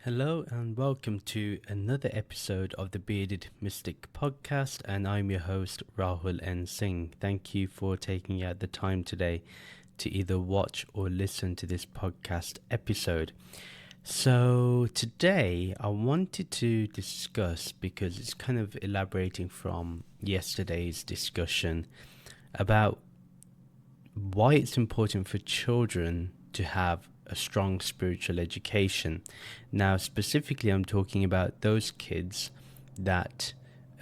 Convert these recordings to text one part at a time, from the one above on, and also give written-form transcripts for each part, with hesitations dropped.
Hello and welcome to another episode of the Bearded Mystic podcast, and I'm your host Rahul N Singh. Thank you for taking out the time today to either watch or listen to this podcast episode. So today I wanted to discuss, because it's kind of elaborating from yesterday's discussion, about why it's important for children to have a strong spiritual education. Now, specifically, I'm talking about those kids that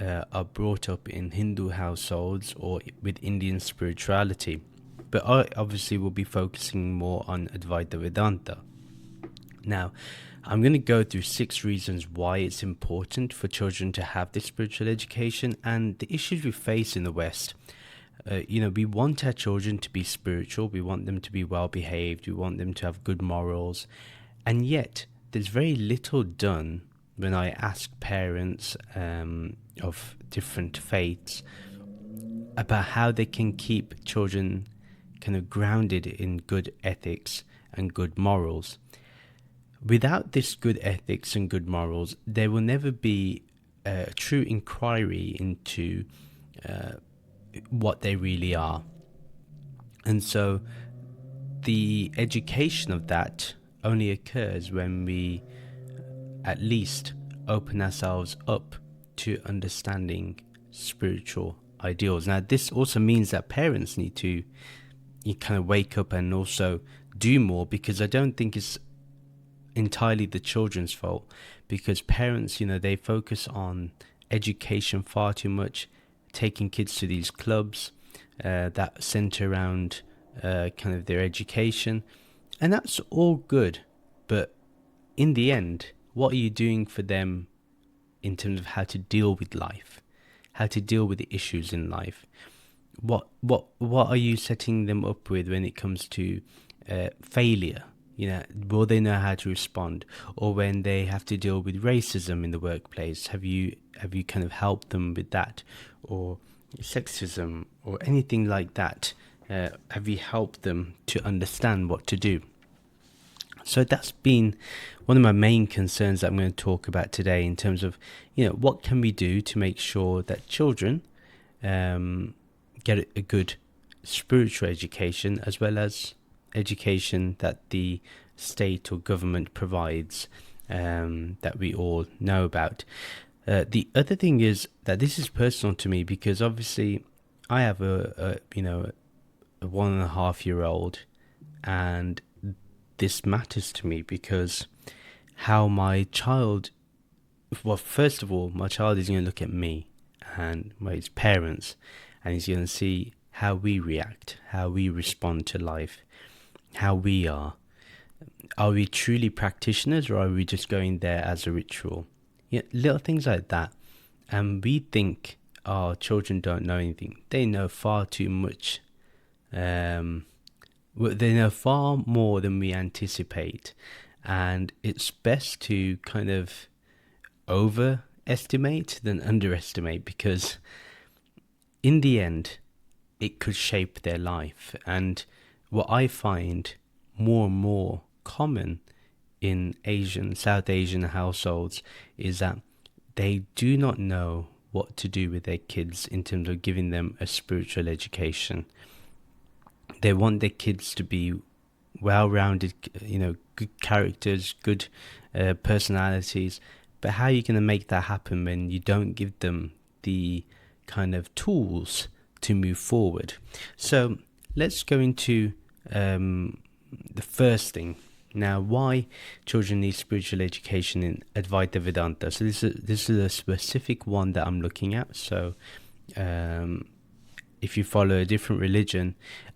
are brought up in Hindu households or with Indian spirituality. But I obviously will be focusing more on Advaita Vedanta. Now, I'm going to go through 6 reasons why it's important for children to have this spiritual education and the issues we face in the West. We want our children to be spiritual, we want them to be well behaved, we want them to have good morals, and yet there's very little done when I ask parents of different faiths about how they can keep children kind of grounded in good ethics and good morals. Without this good ethics and good morals, there will never be a true inquiry into what they really are. And so the education of that only occurs when we at least open ourselves up to understanding spiritual ideals. Now, this also means that parents need to kind of wake up and also do more, because I don't think it's entirely the children's fault, because parents, they focus on education far too much, taking kids to these clubs that center around kind of their education, and that's all good, but in the end, what are you doing for them in terms of how to deal with life, how to deal with the issues in life? What are you setting them up with when it comes to failure? Will they know how to respond? Or when they have to deal with racism in the workplace, have you kind of helped them with that? Or sexism or anything like that? Have you helped them to understand what to do? So that's been one of my main concerns that I'm going to talk about today, in terms of, what can we do to make sure that children get a good spiritual education, as well as education that the state or government provides, that we all know about. The other thing is that this is personal to me, because obviously I have a 1.5-year-old, and this matters to me because how my child, well, first of all, my child is going to look at me and my parents, and he's going to see how we react, how we respond to life, how we are. Are we truly practitioners, or are we just going there as a ritual? Little things like that. And we think our children don't know anything. They know far too much. They know far more than we anticipate. And it's best to kind of overestimate than underestimate, because in the end, it could shape their life. And what I find more and more common in South Asian households is that they do not know what to do with their kids in terms of giving them a spiritual education. They want their kids to be well-rounded, good characters, good personalities. But how are you going to make that happen when you don't give them the kind of tools to move forward? So let's go into the first thing. Now, why children need spiritual education in Advaita Vedanta. So this is a specific one that I'm looking at. So if you follow a different religion,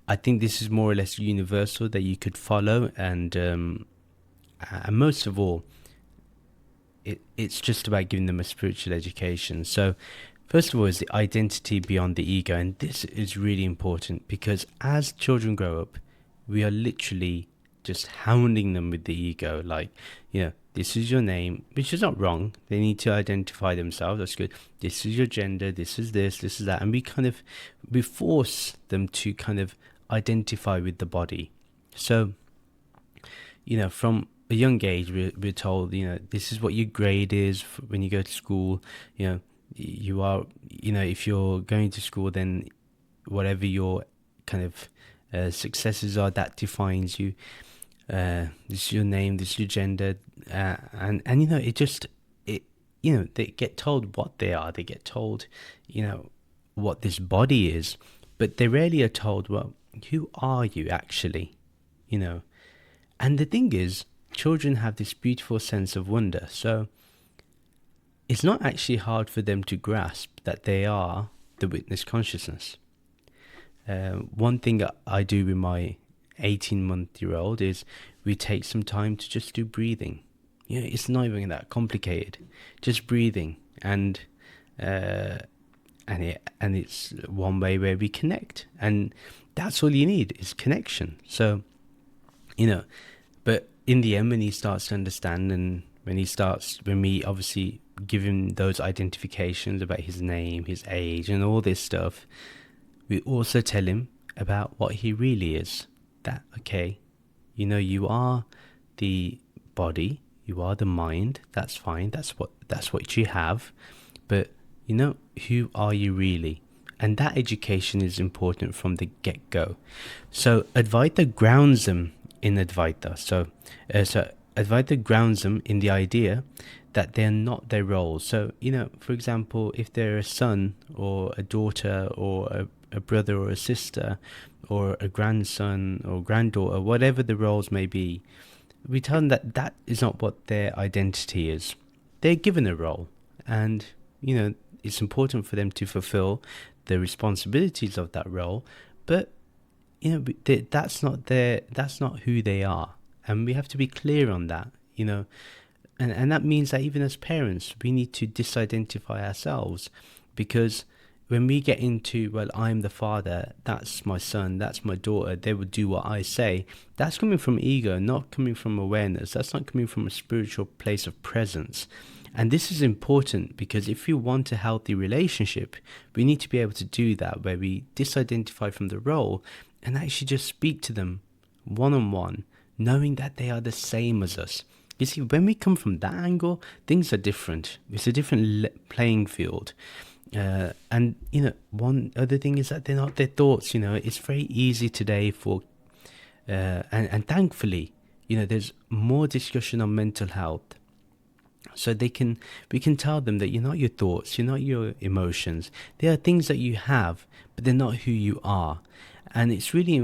I think this is more or less universal that you could follow. And most of all, it's just about giving them a spiritual education. So first of all is the identity beyond the ego. And this is really important, because as children grow up, we are literally just hounding them with the ego, like, this is your name, which is not wrong. They need to identify themselves. That's good. This is your gender. This is this. This is that. And we force them to kind of identify with the body. So, from a young age, we're told, this is what your grade is when you go to school. You are, if you're going to school, then whatever your kind of successes are, that defines you. This is your name, this is your gender, and it just, they get told what they are. They get told, what this body is, but they rarely are told, well, who are you actually? And the thing is, children have this beautiful sense of wonder. So it's not actually hard for them to grasp that they are the witness consciousness. One thing that I do with my 18-month-year-old is we take some time to just do breathing. It's not even that complicated. Just breathing, and it's one way where we connect, and that's all you need is connection. So, but in the end, when he starts to understand, and when we obviously give him those identifications about his name, his age, and all this stuff, we also tell him about what he really is. That, okay, you are the body, you are the mind, that's fine, that's what you have, but who are you really? And that education is important from the get-go. So Advaita grounds them in Advaita. So Advaita grounds them in the idea that they're not their roles. So, for example, if they're a son or a daughter or a brother or a sister or a grandson or granddaughter, whatever the roles may be, we tell them that that is not what their identity is. They're given a role, and, it's important for them to fulfill the responsibilities of that role, but that's not who they are, and we have to be clear on that. And that means that even as parents, we need to disidentify ourselves, because when we get into, well, I'm the father, that's my son, that's my daughter, they will do what I say, that's coming from ego, not coming from awareness. That's not coming from a spiritual place of presence. And this is important, because if you want a healthy relationship, we need to be able to do that, where we disidentify from the role and actually just speak to them one-on-one, knowing that they are the same as us. You see, when we come from that angle, things are different. It's a different playing field. And, one other thing is that they're not their thoughts. It's very easy today for, and thankfully, there's more discussion on mental health. So we can tell them that you're not your thoughts, you're not your emotions. They are things that you have, but they're not who you are. And it's really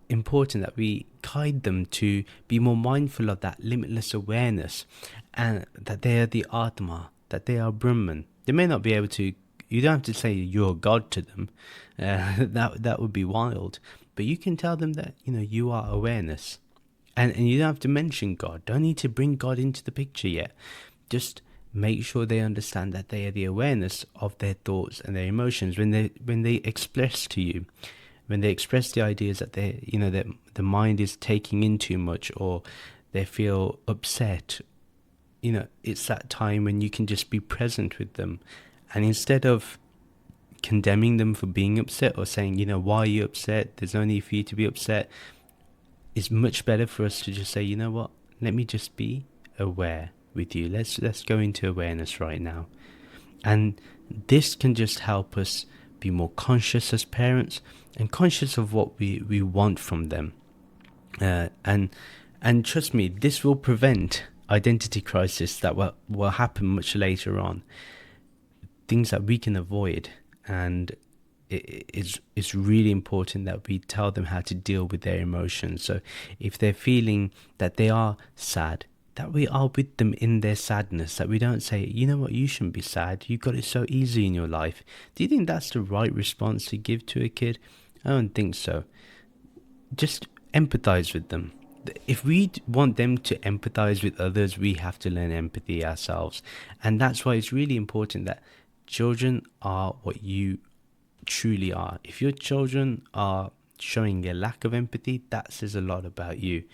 important that we guide them to be more mindful of that limitless awareness, and that they are the Atma, that they are Brahman. They may not be able to, you don't have to say you're God to them, that would be wild, but you can tell them that, you are awareness. And you don't have to mention God, don't need to bring God into the picture yet. Just make sure they understand that they are the awareness of their thoughts and their emotions. When they express to you, when they express the ideas that that the mind is taking in too much, or they feel upset, it's that time when you can just be present with them. And instead of condemning them for being upset, or saying, why are you upset? There's no need for you to be upset. It's much better for us to just say, what? Let me just be aware with you. Let's go into awareness right now. And this can just help us be more conscious as parents, and conscious of what we want from them. And trust me, this will prevent identity crisis that will happen much later on. Things that we can avoid. And it's really important that we tell them how to deal with their emotions. So if they're feeling that they are sad, that we are with them in their sadness, that we don't say, what, you shouldn't be sad, you got it so easy in your life. Do you think that's the right response to give to a kid? I don't think so. Just empathize with them. If we want them to empathize with others, we have to learn empathy ourselves. And that's why it's really important that children are what you truly are. If your children are showing a lack of empathy, that says a lot about you.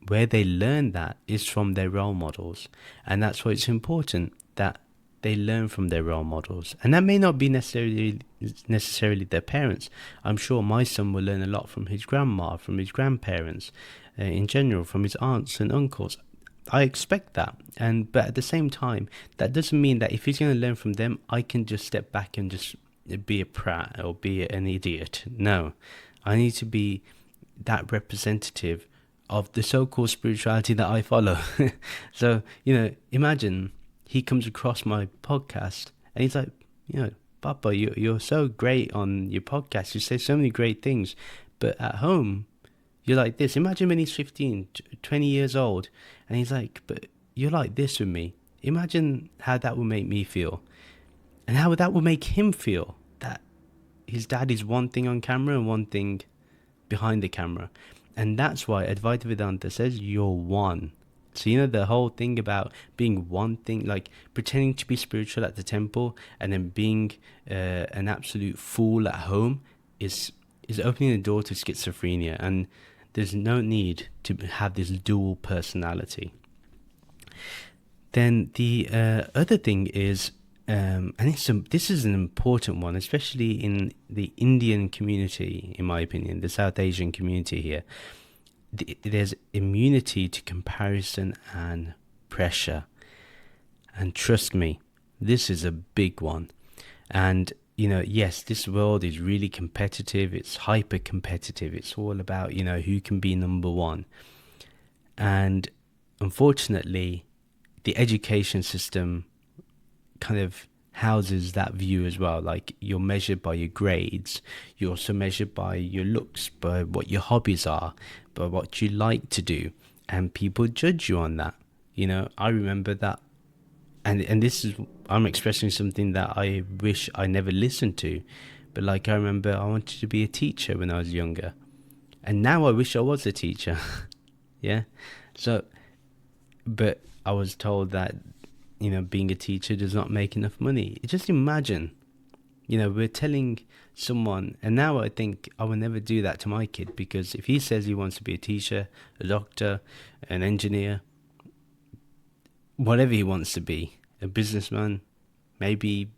Where they learn that is from their role models, and that's why it's important that they learn from their role models. And that may not be necessarily necessarily their parents. I'm sure my son will learn a lot from his grandma, from his grandparents, in general, from his aunts and uncles. I expect that, but at the same time, that doesn't mean that if he's going to learn from them, I can just step back and just be a prat or be an idiot. No, I need to be that representative of the so-called spirituality that I follow. So, imagine he comes across my podcast and he's like, Papa, you're so great on your podcast. You say so many great things, but at home, you're like this. Imagine when he's 15, 20 years old, and he's like, but you're like this with me. Imagine how that would make me feel, and how that would make him feel, that his dad is one thing on camera and one thing behind the camera. And that's why Advaita Vedanta says you're one. So, the whole thing about being one thing, like pretending to be spiritual at the temple and then being an absolute fool at home is opening the door to schizophrenia. And there's no need to have this dual personality. Then the other thing is, and this is an important one, especially in the Indian community, in my opinion, the South Asian community here. There's immunity to comparison and pressure. And trust me, this is a big one. And, yes, this world is really competitive. It's hyper competitive. It's all about, who can be number one. And unfortunately, the education system kind of houses that view as well. Like, you're measured by your grades. You're also measured by your looks, by what your hobbies are, by what you like to do. And people judge you on that. I remember that. And this is, I'm expressing something that I wish I never listened to. But like, I remember I wanted to be a teacher when I was younger. And now I wish I was a teacher. Yeah. So, but I was told that, being a teacher does not make enough money. Just imagine, we're telling someone, and now I think I will never do that to my kid, because if he says he wants to be a teacher, a doctor, an engineer, whatever he wants to be, a businessman, maybe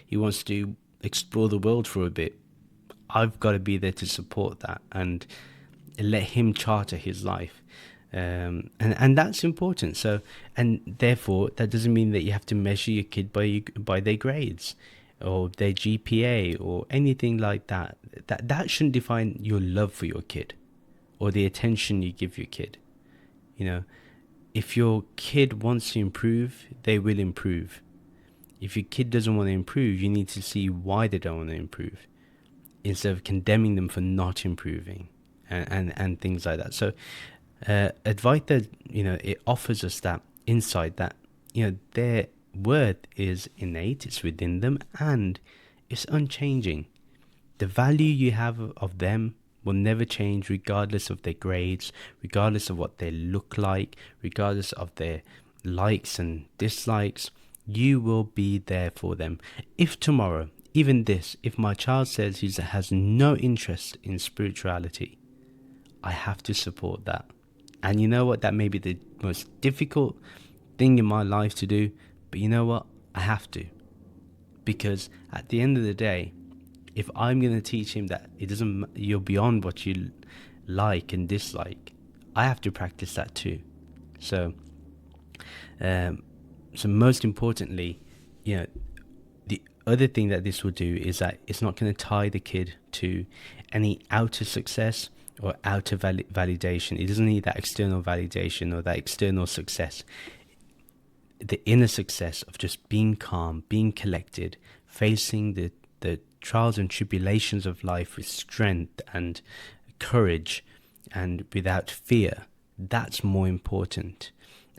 he wants to explore the world for a bit, I've got to be there to support that and let him charter his life. And that's important. So, and therefore, that doesn't mean that you have to measure your kid by their grades or their GPA or anything like that. That shouldn't define your love for your kid or the attention you give your kid. If your kid wants to improve, they will improve. If your kid doesn't want to improve, you need to see why they don't want to improve, instead of condemning them for not improving and things like that. So Advaita, it offers us that insight that, their worth is innate, it's within them, and it's unchanging. The value you have of them will never change, regardless of their grades, regardless of what they look like, regardless of their likes and dislikes. You will be there for them. If tomorrow, even this, if my child says he has no interest in spirituality, I have to support that. And you know what? That may be the most difficult thing in my life to do, but you know what? I have to. Because at the end of the day, if I'm going to teach him that you're beyond what you like and dislike, I have to practice that too. So most importantly, the other thing that this will do is that it's not going to tie the kid to any outer success or outer validation. It doesn't need that external validation or that external success. The inner success of just being calm, being collected, facing the trials and tribulations of life with strength and courage and without fear, that's more important.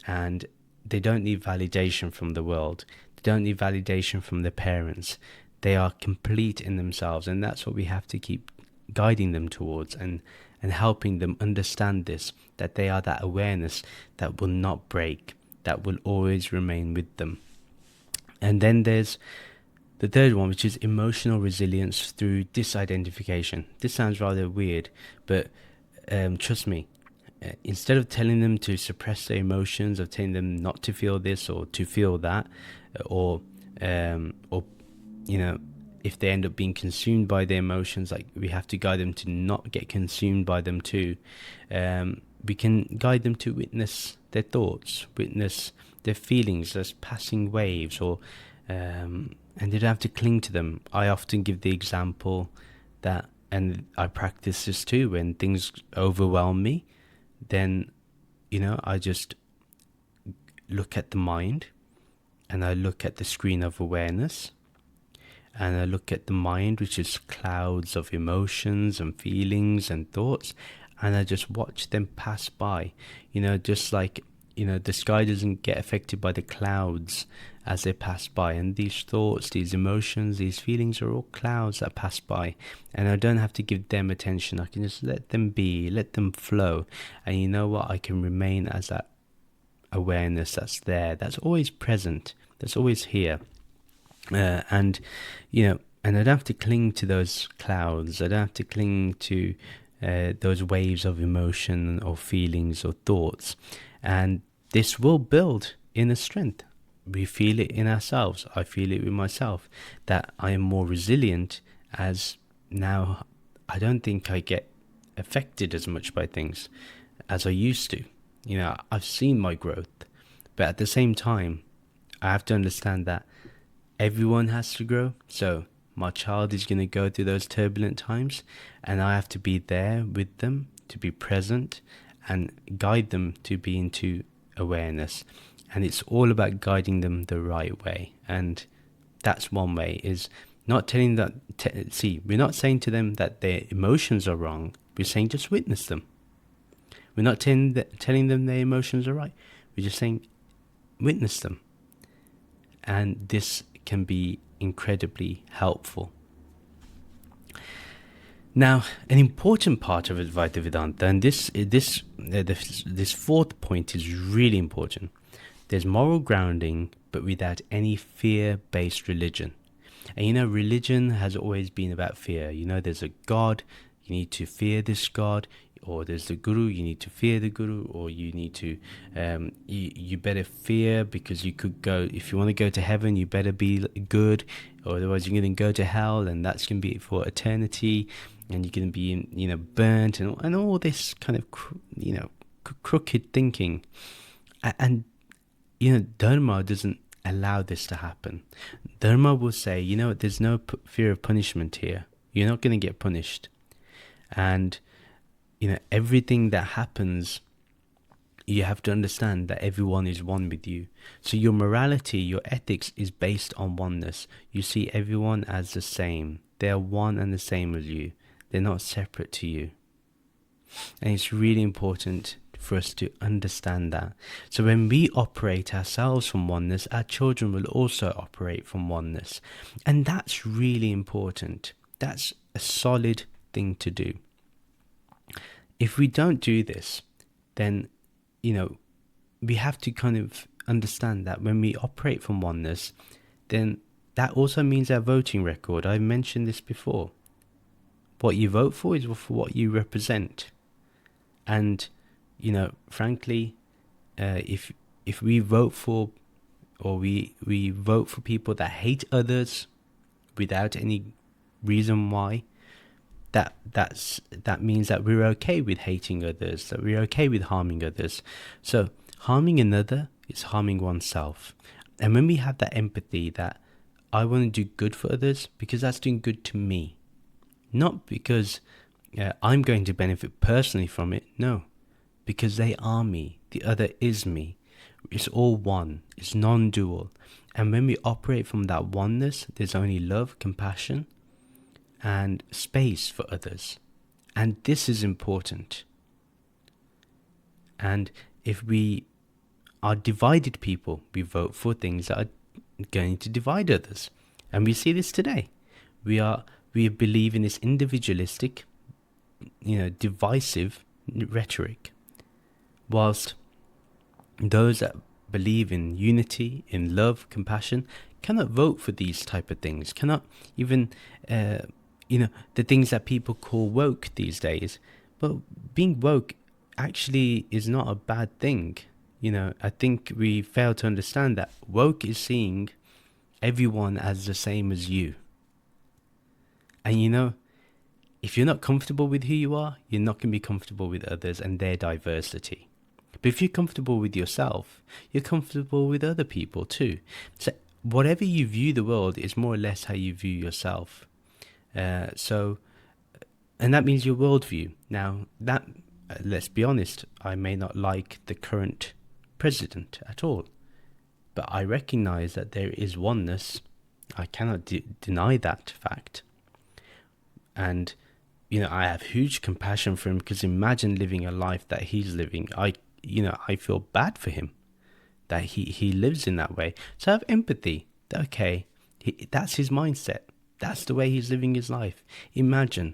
And they don't need validation from the world. They don't need validation from their parents. They are complete in themselves, and that's what we have to keep guiding them towards and helping them understand this, that they are that awareness that will not break, that will always remain with them. And then there's the third one, which is emotional resilience through disidentification. This sounds rather weird, but trust me, instead of telling them to suppress their emotions, of telling them not to feel this or to feel that, or if they end up being consumed by their emotions, like we have to guide them to not get consumed by them too. We can guide them to witness their thoughts, witness their feelings as passing waves, or and they don't have to cling to them. I often give the example that, and I practice this too, when things overwhelm me, then I just look at the mind, and I look at the screen of awareness, and I look at the mind, which is clouds of emotions and feelings and thoughts, and I just watch them pass by. Just like, the sky doesn't get affected by the clouds as they pass by. And these thoughts, these emotions, these feelings are all clouds that pass by. And I don't have to give them attention. I can just let them be, let them flow. And you know what? I can remain as that awareness that's there, that's always present, that's always here. And I don't have to cling to those clouds. I don't have to cling to those waves of emotion or feelings or thoughts. And this will build inner strength. We feel it in ourselves. I feel it with myself, that I am more resilient, as now I don't think I get affected as much by things as I used to. I've seen my growth, but at the same time, I have to understand that everyone has to grow. So my child is going to go through those turbulent times, and I have to be there with them, to be present and guide them to be into awareness. And it's all about guiding them the right way. And that's one way, is not telling that, we're not saying to them that their emotions are wrong. We're saying just witness them. We're not telling them their emotions are right. We're just saying witness them. And this can be incredibly helpful. Now, an important part of Advaita Vedanta, and this fourth point is really important. There's moral grounding, but without any fear-based religion. And religion has always been about fear. There's a God, you need to fear this God, or there's the Guru, you need to fear the Guru, or you need to, you better fear, because you could go, if you want to go to heaven, you better be good, or otherwise you're going to go to hell, and that's going to be for eternity, and you're going to be, burnt, and all this kind of, crooked thinking. And Dharma doesn't allow this to happen. Dharma will say, there's no fear of punishment here. You're not going to get punished. And, everything that happens, you have to understand that everyone is one with you. So your morality, your ethics is based on oneness. You see everyone as the same. They are one and the same as you. They're not separate to you. And it's really important for us to understand that. So when we operate ourselves from oneness, our children will also operate from oneness. And that's really important. That's a solid thing to do. If we don't do this, then, we have to kind of understand that when we operate from oneness, then that also means our voting record. I've mentioned this before. What you vote for is for what you represent. And frankly, if we vote for, or we vote for people that hate others without any reason why, that means that we're okay with hating others, that we're okay with harming others. So harming another is harming oneself. And when we have that empathy, that I want to do good for others because that's doing good to me, not because I'm going to benefit personally from it. No, because they are me. The other is me. It's all one. It's non-dual. And when we operate from that oneness, there's only love, compassion, and space for others. And this is important. And if we are divided people, we vote for things that are going to divide others. And we see this today. We believe in this individualistic, divisive rhetoric, whilst those that believe in unity, in love, compassion, cannot vote for these type of things, cannot even, the things that people call woke these days. But being woke actually is not a bad thing. I think we fail to understand that woke is seeing everyone as the same as you. And you know, if you're not comfortable with who you are, you're not going to be comfortable with others and their diversity. But if you're comfortable with yourself, you're comfortable with other people too. So whatever you view the world is more or less how you view yourself. And that means your worldview. Now, let's be honest, I may not like the current president at all, but I recognize that there is oneness. I cannot deny that fact. And, you know, I have huge compassion for him, because imagine living a life that he's living. I feel bad for him that he lives in that way. So I have empathy. Okay, that's his mindset. That's the way he's living his life. Imagine.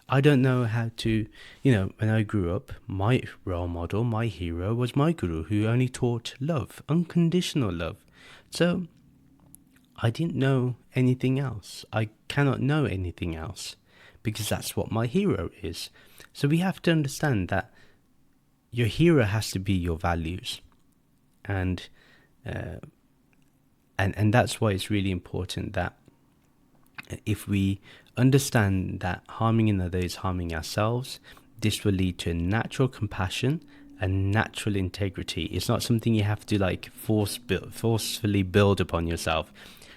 I don't know how to, when I grew up, my role model, my hero was my guru, who only taught love, unconditional love. So I didn't know anything else. I cannot know anything else, because that's what my hero is. So we have to understand that your hero has to be your values. And that's why it's really important that if we understand that harming another is harming ourselves, this will lead to a natural compassion and natural integrity. It's not something you have to forcefully build upon yourself.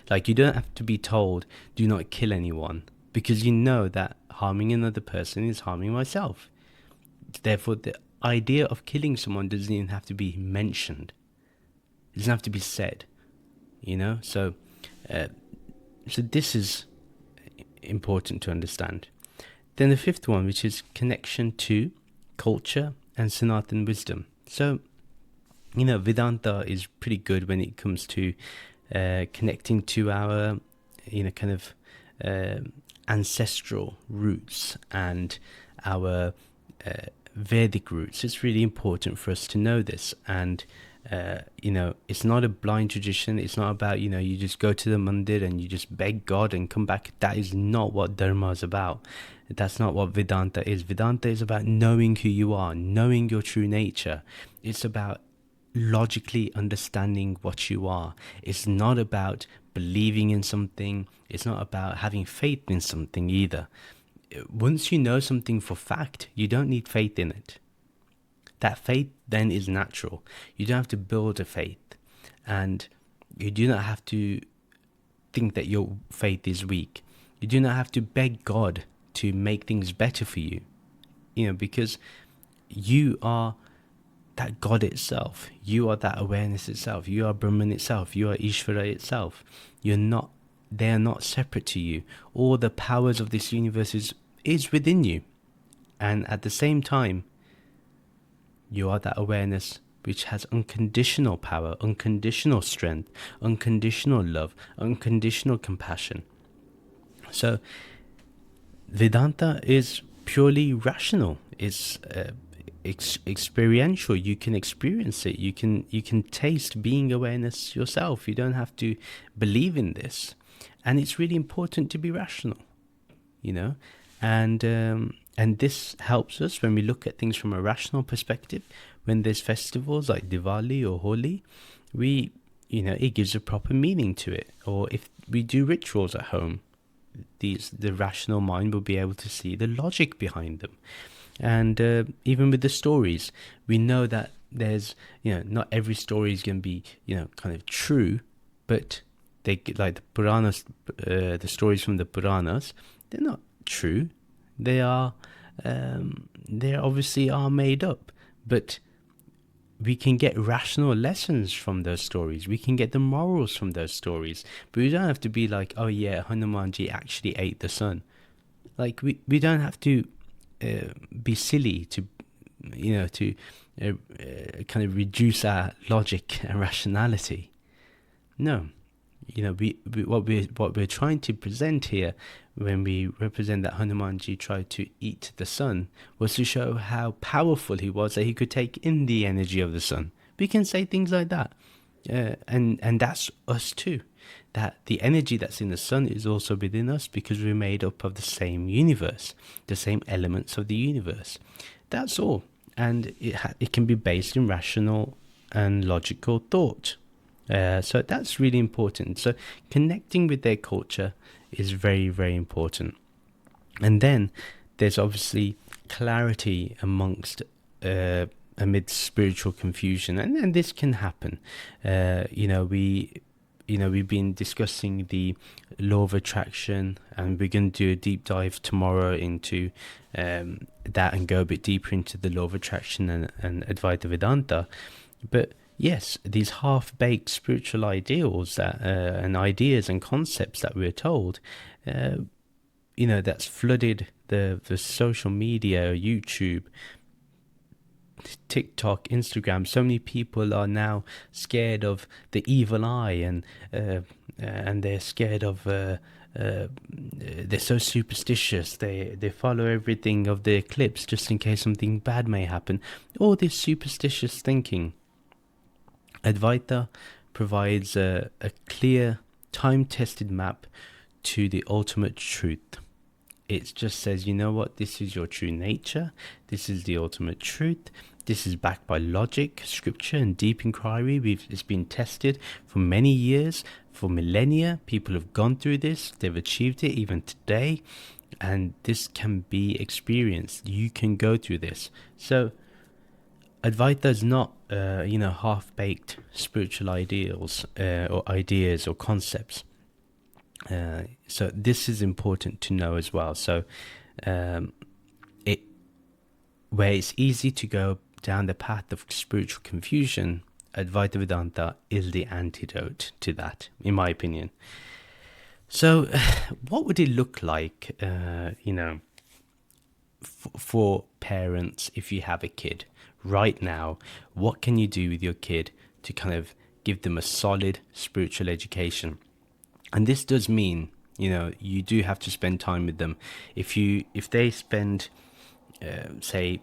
Like, you don't have to be told, do not kill anyone, because you know that harming another person is harming myself. Therefore, the idea of killing someone doesn't even have to be mentioned. It doesn't have to be said, So this is important to understand. Then the fifth one, which is connection to culture and Sanatan wisdom. So, Vedanta is pretty good when it comes to connecting to our, ancestral roots and our Vedic roots. It's really important for us to know this. And it's not a blind tradition. It's not about, you just go to the mandir and you just beg God and come back. That is not what Dharma is about. That's not what Vedanta is. Vedanta is about knowing who you are, knowing your true nature. It's about logically understanding what you are. It's not about believing in something. It's not about having faith in something either. Once you know something for fact, you don't need faith in it. That faith then is natural. You don't have to build a faith, and you do not have to think that your faith is weak. You do not have to beg God to make things better for you, because you are that God itself. You are that awareness itself. You are Brahman itself. You are Ishvara itself. They are not separate to you. All the powers of this universe is within you. And at the same time, you are that awareness which has unconditional power, unconditional strength, unconditional love, unconditional compassion. So Vedanta is purely rational. It's experiential. You can experience it. You can taste being awareness yourself. You don't have to believe in this. And it's really important to be rational, and this helps us when we look at things from a rational perspective. When there's festivals like Diwali or Holi, it gives a proper meaning to it. Or if we do rituals at home, the rational mind will be able to see the logic behind them. And even with the stories, we know that there's, not every story is going to be, kind of true, but they like the Puranas, the stories from the Puranas, they're not true. They obviously are made up, but we can get rational lessons from those stories. We can get the morals from those stories, but we don't have to be like, oh yeah, Hanumanji actually ate the sun. Like we don't have to be silly to kind of reduce our logic and rationality. No, what we're trying to present here, when we represent that Hanumanji tried to eat the sun, was to show how powerful he was, that he could take in the energy of the sun. We can say things like that, and that's us too. That the energy that's in the sun is also within us, because we're made up of the same universe, the same elements of the universe. That's all, and it can be based in rational and logical thought. So that's really important. So connecting with their culture is very, very important. And then there's obviously clarity amidst spiritual confusion, and this can happen. We've been discussing the law of attraction, and we're going to do a deep dive tomorrow into that and go a bit deeper into the law of attraction and Advaita Vedanta. But yes, these half-baked spiritual ideals and ideas and concepts that we're told, that's flooded the social media, YouTube, TikTok, Instagram. So many people are now scared of the evil eye, and they're scared of they're so superstitious. They follow everything of the eclipse just in case something bad may happen. All this superstitious thinking. Advaita provides a clear, time-tested map to the ultimate truth. It just says, you know what, this is your true nature, this is the ultimate truth, this is backed by logic, scripture, and deep inquiry. It's been tested for many years, for millennia. People have gone through this, they've achieved it even today, and this can be experienced. You can go through this. So Advaita is not, half-baked spiritual ideals or ideas or concepts. So this is important to know as well. So where it's easy to go down the path of spiritual confusion, Advaita Vedanta is the antidote to that, in my opinion. So what would it look like, for parents if you have a kid right now? What can you do with your kid to kind of give them a solid spiritual education? And this does mean, you do have to spend time with them. If they spend, say,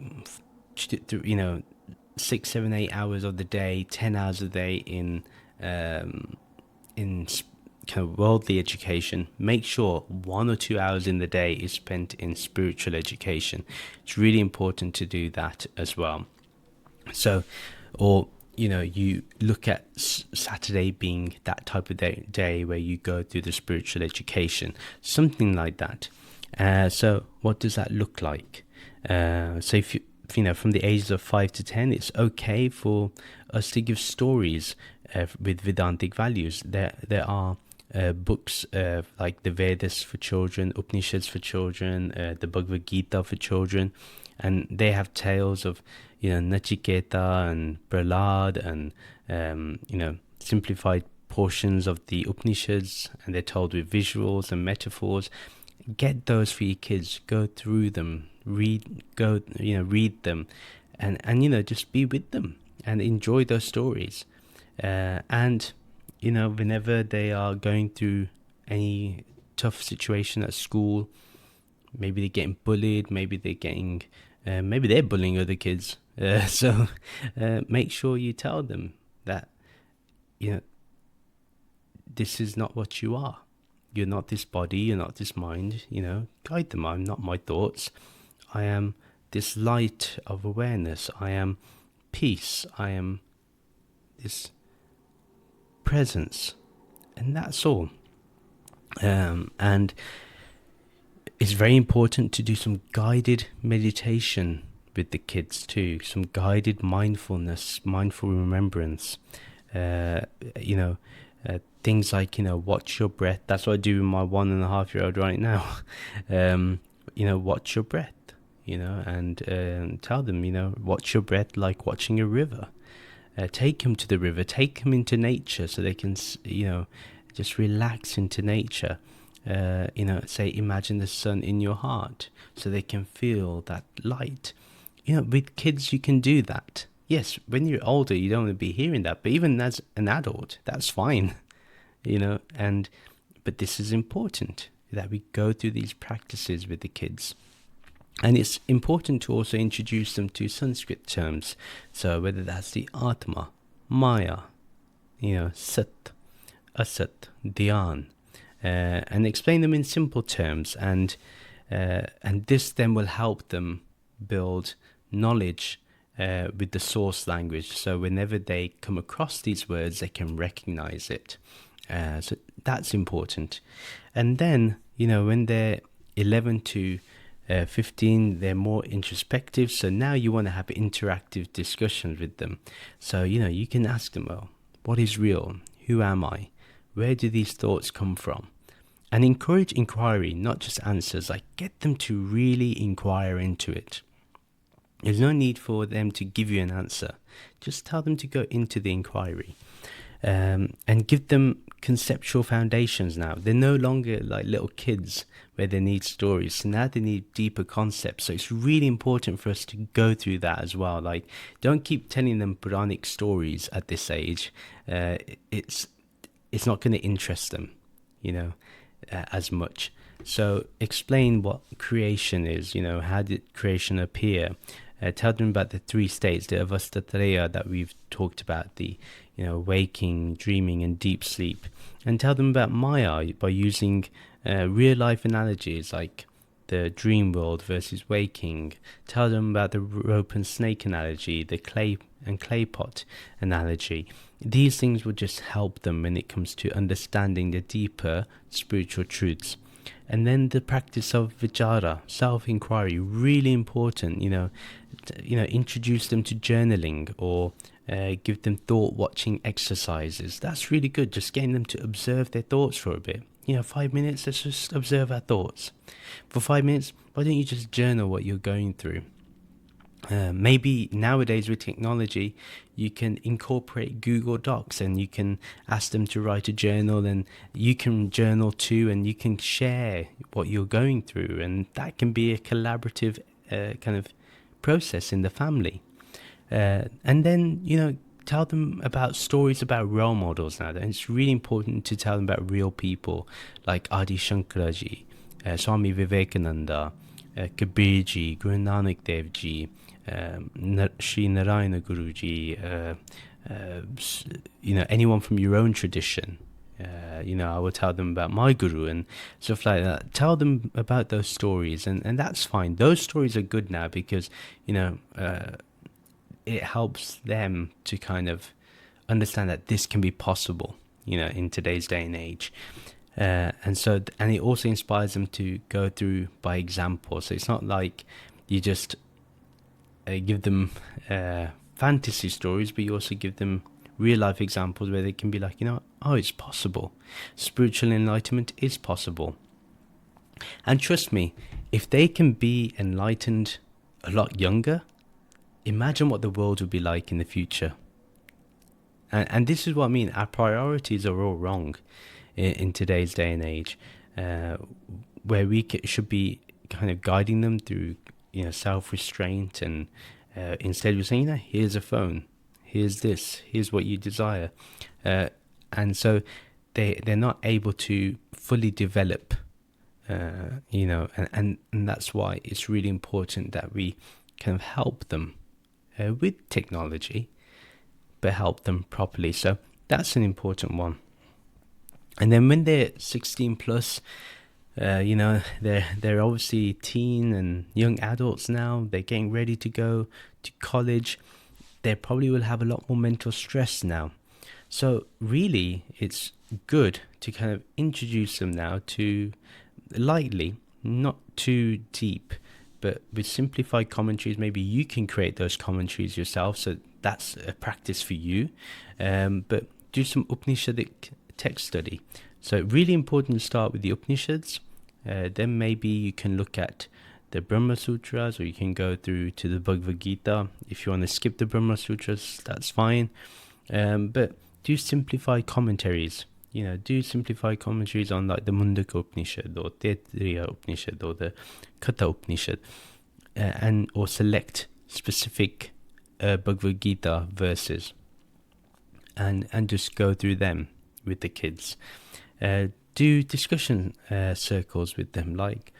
6, 7, 8 hours of the day, 10 hours a day in kind of worldly education, make sure 1 or 2 hours in the day is spent in spiritual education. It's really important to do that as well. So, or you look at Saturday being that type of day where you go through the spiritual education, something like that. So what does that look like? So if from the ages of 5 to 10, it's okay for us to give stories with Vedantic values. There are books like the Vedas for children, Upanishads for children, the Bhagavad Gita for children, and they have tales of Nachiketa and Prahlad and simplified portions of the Upanishads, and they're told with visuals and metaphors. Get those for your kids. Go through them. Read them, and just be with them and enjoy those stories. And whenever they are going through any tough situation at school, maybe they're getting bullied, maybe they're bullying other kids. So make sure you tell them that this is not what you are. You're not this body, you're not this mind. Guide them. I'm not my thoughts. I am this light of awareness. I am peace. I am this presence. And that's all. And it's very important to do some guided meditation with the kids too. Some guided mindfulness, mindful remembrance. Things like, watch your breath. That's what I do with my 1.5-year-old right now. Watch your breath. And tell them, watch your breath like watching a river. Take them to the river, take them into nature so they can, just relax into nature. Say, imagine the sun in your heart so they can feel that light. With kids, you can do that. Yes, when you're older, you don't want to be hearing that, but even as an adult, that's fine, but this is important, that we go through these practices with the kids. And it's important to also introduce them to Sanskrit terms. So whether that's the Atma, Maya, Sat, Asat, Dhyan, and explain them in simple terms. And this then will help them build knowledge with the source language. So whenever they come across these words, they can recognize it. So that's important. And then, when they're 11 to 15, they're more introspective. So now you want to have interactive discussions with them. So, you can ask them, well, what is real? Who am I? Where do these thoughts come from? And encourage inquiry, not just answers. Like, get them to really inquire into it. There's no need for them to give you an answer. Just tell them to go into the inquiry. And give them conceptual foundations now. They're no longer like little kids where they need stories. So now they need deeper concepts. So it's really important for us to go through that as well. Like, don't keep telling them Puranic stories at this age. It's not going to interest them, as much. So explain what creation is, how did creation appear? Tell them about the 3 states, the Avastatraya that we've talked about, the waking, dreaming, and deep sleep. And tell them about Maya by using real life analogies like the dream world versus waking. Tell them about the rope and snake analogy, the clay and clay pot analogy. These things will just help them when it comes to understanding the deeper spiritual truths. And then the practice of vichara, self-inquiry, really important. Introduce them to journaling or give them thought-watching exercises. That's really good, just getting them to observe their thoughts for a bit. 5 minutes, let's just observe our thoughts. For 5 minutes, why don't you just journal what you're going through? Maybe nowadays with technology, you can incorporate Google Docs and you can ask them to write a journal, and you can journal too, and you can share what you're going through, and that can be a collaborative kind of process in the family. And then, tell them about stories about role models now. And it's really important to tell them about real people like Adi Shankaraji, Swami Vivekananda, Kabirji, Guru Nanak Dev Ji, Sri Narayana Guruji, anyone from your own tradition. I will tell them about my guru and stuff like that. Tell them about those stories, and that's fine. Those stories are good now because, it helps them to kind of understand that this can be possible, in today's day and age. And it also inspires them to go through by example. So it's not like you just give them fantasy stories, but you also give them real life examples where they can be like, it's possible. Spiritual enlightenment is possible. And trust me, if they can be enlightened a lot younger, imagine what the world would be like in the future. And this is what I mean. Our priorities are all wrong in today's day and age, where we should be kind of guiding them through, self-restraint, and instead we're saying, here's a phone, here's this, here's what you desire, and so they're not able to fully develop, and that's why it's really important that we kind of help them with technology, but help them properly. So that's an important one. And then when they're 16 plus, they're obviously teen and young adults now. They're getting ready to go to college. They probably will have a lot more mental stress now. So really, it's good to kind of introduce them now to lightly, not too deep, but with simplified commentaries. Maybe you can create those commentaries yourself, so that's a practice for you. But do some Upanishadic text study. So really important to start with the Upanishads. Then maybe you can look at the Brahma Sutras, or you can go through to the Bhagavad Gita. If you want to skip the Brahma Sutras, that's fine. But do simplified commentaries. Do simplified commentaries on like the Mundaka Upanishad or Taittiriya Upanishad or the Katha Upanishad, or select specific Bhagavad Gita verses, and just go through them with the kids. Do discussion circles with them, like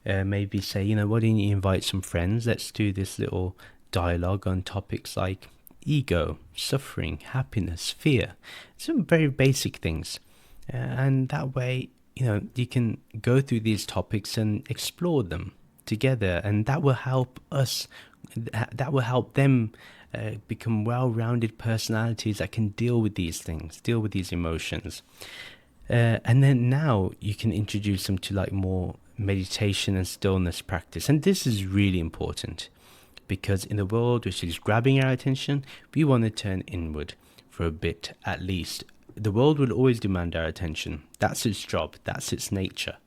maybe say, why don't you invite some friends? Let's do this little dialogue on topics like ego, suffering, happiness, fear. Some very basic things. And that way, you can go through these topics and explore them together. And that will help us, that will help them become well-rounded personalities that can deal with these things, deal with these emotions. And then now you can introduce them to like more meditation and stillness practice. And this is really important because in a world which is grabbing our attention, we want to turn inward for a bit at least. The world will always demand our attention. That's its job, that's its nature.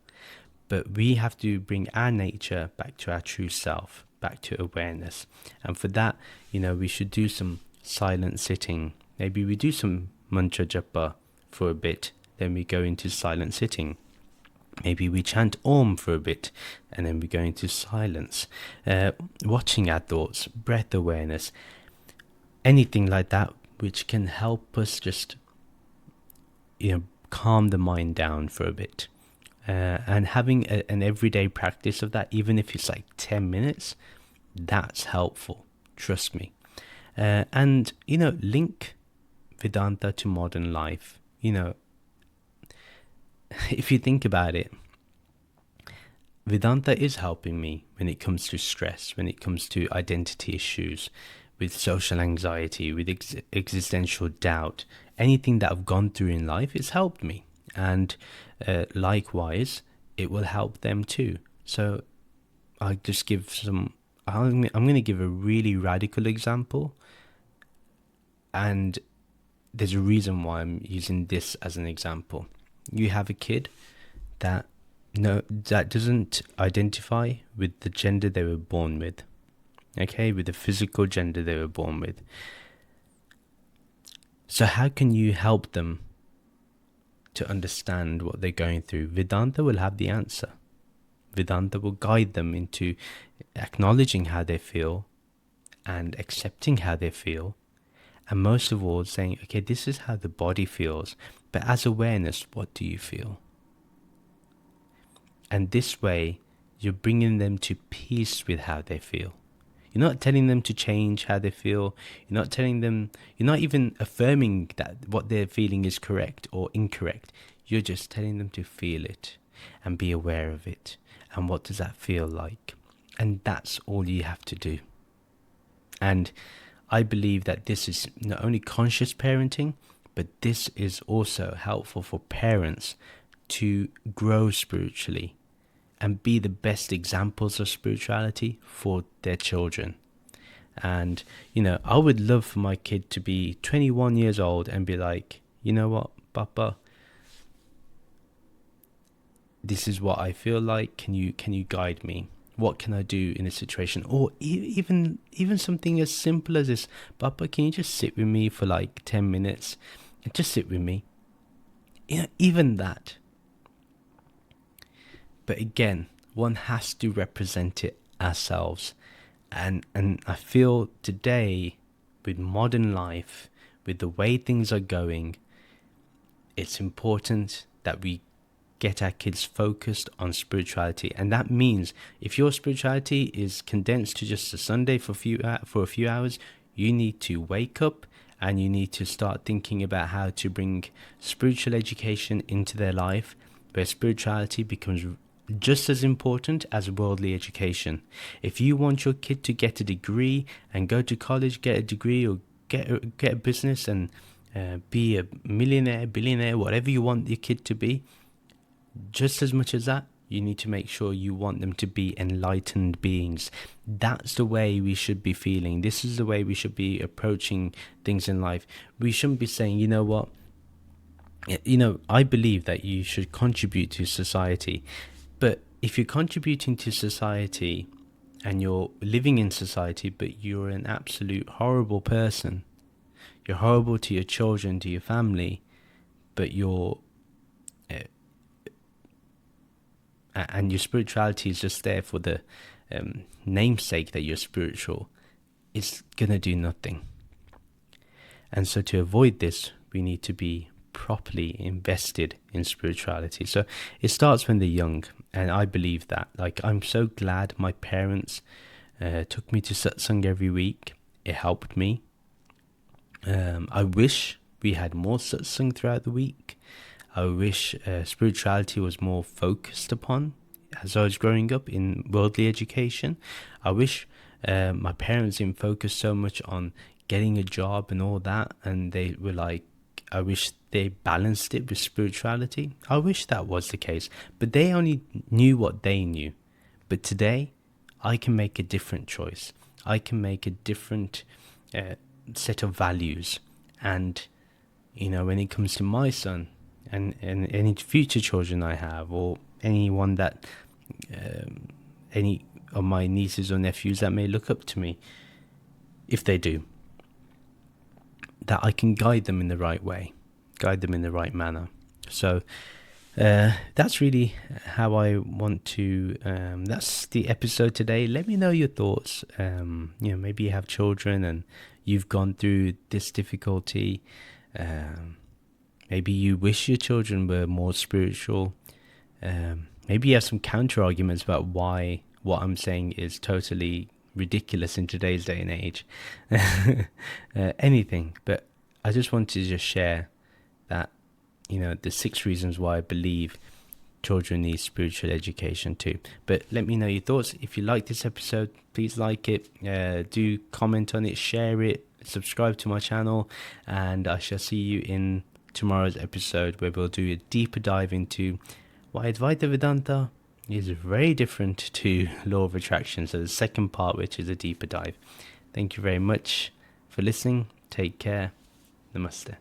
But we have to bring our nature back to our true self, back to awareness. And for that, we should do some silent sitting. Maybe we do some mantra japa for a bit, then we go into silent sitting. Maybe we chant Om for a bit, and then we go into silence. Watching our thoughts, breath awareness, anything like that, which can help us just, calm the mind down for a bit. And having an everyday practice of that, even if it's like 10 minutes, that's helpful. Trust me. And, link Vedanta to modern life. If you think about it, Vedanta is helping me when it comes to stress, when it comes to identity issues, with social anxiety, with existential doubt. Anything that I've gone through in life, it's helped me. And likewise, it will help them too. So I'm going to give a really radical example. And there's a reason why I'm using this as an example. You have a kid that doesn't identify with the gender they were born with. Okay, with the physical gender they were born with. So how can you help them to understand what they're going through? Vedanta will have the answer. Vedanta will guide them into acknowledging how they feel and accepting how they feel. And most of all, saying, okay, this is how the body feels, but as awareness, what do you feel? And this way, you're bringing them to peace with how they feel. You're not telling them to change how they feel. You're not even affirming that what they're feeling is correct or incorrect. You're just telling them to feel it and be aware of it. And what does that feel like? And that's all you have to do. And I believe that this is not only conscious parenting, but this is also helpful for parents to grow spiritually and be the best examples of spirituality for their children. And, I would love for my kid to be 21 years old and be like, you know what, Papa, this is what I feel like. Can you guide me? What can I do in a situation? Or even something as simple as this, Papa, can you just sit with me for like 10 minutes? And just sit with me. Even that. But again, one has to represent it ourselves. And I feel today, with modern life, with the way things are going, it's important that we get our kids focused on spirituality. And that means if your spirituality is condensed to just a Sunday for a few hours, you need to wake up and you need to start thinking about how to bring spiritual education into their life, where spirituality becomes just as important as worldly education. If you want your kid to get a degree and go to college, get a degree, or get a business and be a millionaire, billionaire, whatever you want your kid to be, just as much as that, you need to make sure you want them to be enlightened beings. That's the way we should be feeling. This is the way we should be approaching things in life. We shouldn't be saying, you know what, I believe that you should contribute to society. But if you're contributing to society and you're living in society, but you're an absolute horrible person, you're horrible to your children, to your family, but and your spirituality is just there for the namesake that you're spiritual, it's going to do nothing. And so to avoid this, we need to be properly invested in spirituality. So it starts when they're young, and I believe that. Like, I'm so glad my parents took me to satsang every week. It helped me. I wish we had more satsang throughout the week. I wish spirituality was more focused upon as I was growing up in worldly education. I wish my parents didn't focus so much on getting a job and all that, and they were like, I wish they balanced it with spirituality. I wish that was the case. But they only knew what they knew. But today, I can make a different choice. I can make a different set of values. And, when it comes to my son and any future children I have, or anyone that, any of my nieces or nephews that may look up to me, if they do, that I can guide them in the right way, guide them in the right manner. So that's really how I want to, that's the episode today. Let me know your thoughts. Maybe you have children and you've gone through this difficulty. Maybe you wish your children were more spiritual. Maybe you have some counter arguments about why what I'm saying is totally ridiculous in today's day and age. Anything, but I just wanted to just share that, the 6 reasons why I believe children need spiritual education too. But let me know your thoughts. If you like this episode, please like it, do comment on it, share it, subscribe to my channel, and I shall see you in tomorrow's episode, where we'll do a deeper dive into why Advaita Vedanta is very different to Law of Attraction. So the second part, which is a deeper dive. Thank you very much for listening. Take care. Namaste.